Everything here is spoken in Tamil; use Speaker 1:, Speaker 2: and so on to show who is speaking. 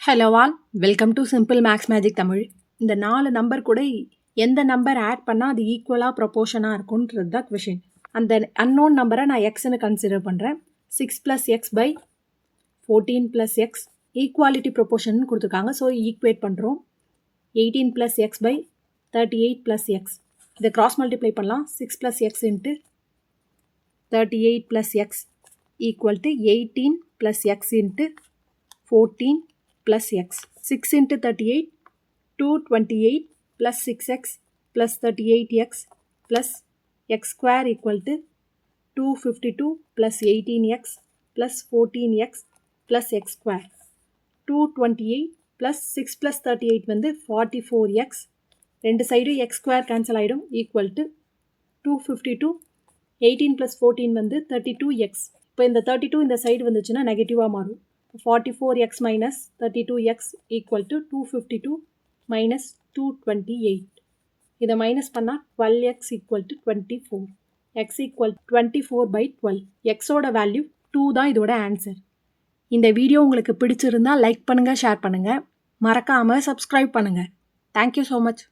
Speaker 1: Hello all, welcome to simple maths magic Tamil. இந்த 4 நம்பர் கூட எந்த நம்பர் ஆட் பண்ணால் அது ஈக்குவலாக ப்ரொபோர்ஷனாக இருக்குன்றது தான் கொஷின். அந்த அன்னோன் நம்பரை நான் எக்ஸ்ன்னு கன்சிடர் பண்ணுறேன். 6 + x / 14 + x ஈக்குவாலிட்டி ப்ரொபோர்ஷன் கொடுத்துருக்காங்க. ஸோ ஈக்குவேட் பண்ணுறோம். 18 + x / 38 + x. இதை கிராஸ் மல்டிப்ளை பண்ணலாம். 6 + x × 38 + x equal to 18 + x × 14 plus x. 6 into 38, 228 plus 6x plus 38x plus x square equal to 252 plus 18x plus 14x plus x square. 228 plus 6 plus 38 வந்து 44x. ரெண்டு சைடு x square cancel ஆயிடும் equal to 252. 18 plus 14 வந்து 32x. இப்போ இந்த 32 இந்த சைடு வந்துச்சுன்னா நெகட்டிவாக மாறும். 44x minus 32x equal to 252 minus 228. இதை மைனஸ் பண்ணால் 12x equal to 24. x equal 24/12. xோட value 2 தான் இதோட ஆன்சர். இந்த வீடியோ உங்களுக்கு பிடிச்சிருந்தா லைக் பண்ணுங்கள், ஷேர் பண்ணுங்கள், மறக்காமல் சப்ஸ்கிரைப் பண்ணுங்கள். Thank you so much.